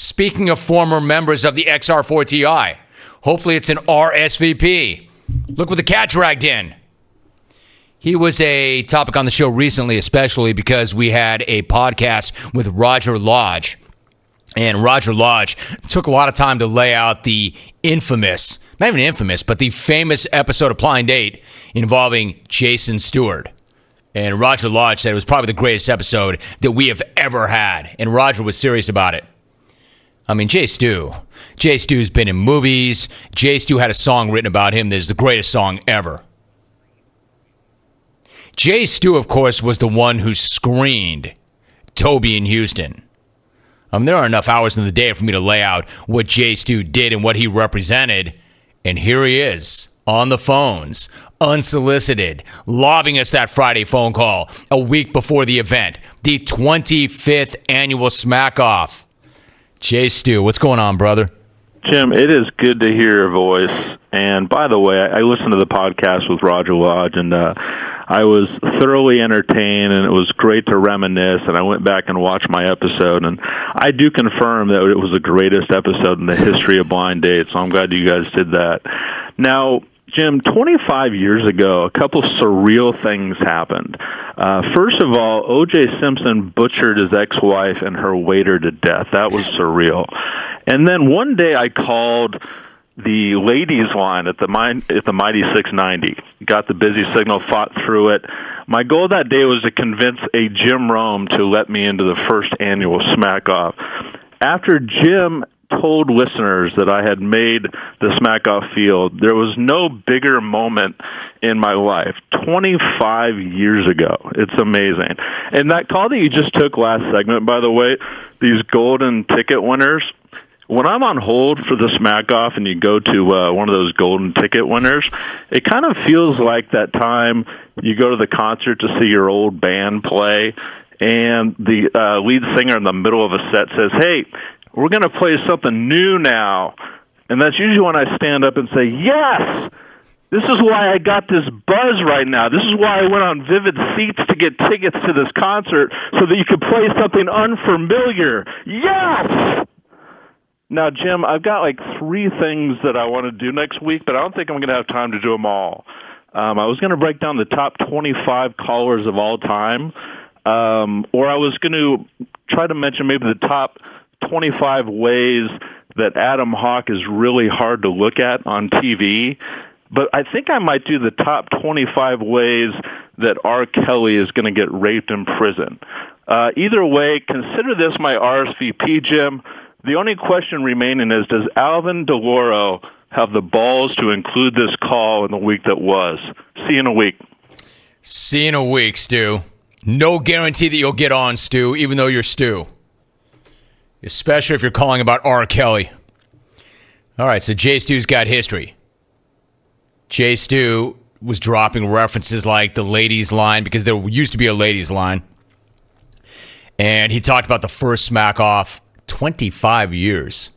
Speaking of former members of the XR4TI, hopefully it's an RSVP. Look what the cat dragged in. He was a topic on the show recently, especially because we had a podcast with Roger Lodge. And Roger Lodge took a lot of time to lay out the infamous, not even infamous, but the famous episode of Blind Date involving Jason Stewart. And Roger Lodge said it was probably the greatest episode that we have ever had. And Roger was serious about it. I mean, Jay Stu's been in movies. Jay Stu had a song written about him that is the greatest song ever. Jay Stu, of course, was the one who screened Toby in Houston. There are enough hours in the day for me to lay out what Jay Stu did and what he represented. And here he is on the phones, unsolicited, lobbing us that Friday phone call a week before the event, the 25th annual Smackoff. Jay Stu, what's going on, brother? Jim, it is good to hear your voice. And by the way, I listened to the podcast with Roger Lodge, and I was thoroughly entertained, and it was great to reminisce, and I went back and watched my episode, and I do confirm that it was the greatest episode in the history of Blind Date, so I'm glad you guys did that. Now, Jim, 25 years ago, a couple surreal things happened. First of all, O.J. Simpson butchered his ex-wife and her waiter to death. That was surreal. And then one day I called the ladies line at the Mighty 690, got the busy signal, fought through it. My goal that day was to convince a Jim Rome to let me into the first annual Smackoff. After Jim told listeners that I had made the Smackoff field, there was no bigger moment in my life. 25 years ago. It's amazing. And that call that you just took last segment, by the way, these golden ticket winners, when I'm on hold for the Smackoff and you go to one of those golden ticket winners, it kind of feels like that time you go to the concert to see your old band play, and the lead singer in the middle of a set says, "Hey, we're going to play something new now." And that's usually when I stand up and say, "Yes! This is why I got this buzz right now. This is why I went on Vivid Seats to get tickets to this concert so that you could play something unfamiliar. Yes!" Now, Jim, I've got like 3 things that I want to do next week, but I don't think I'm going to have time to do them all. I was going to break down the top 25 callers of all time, or I was going to try to mention maybe the top 25 ways that Adam Hawk is really hard to look at on TV. But I think I might do the top 25 ways that R. Kelly is going to get raped in prison. Either way, consider this my RSVP, Jim. The only question remaining is, does Alvin DeLauro have the balls to include this call in the week that was? See you in a week. See you in a week, Stu. No guarantee that you'll get on, Stu, even though you're Stu. Especially if you're calling about R. Kelly. All right, so Jay Stu's got history. Jay Stu was dropping references like the ladies line, because there used to be a ladies line. And he talked about the first Smackoff, 25 years.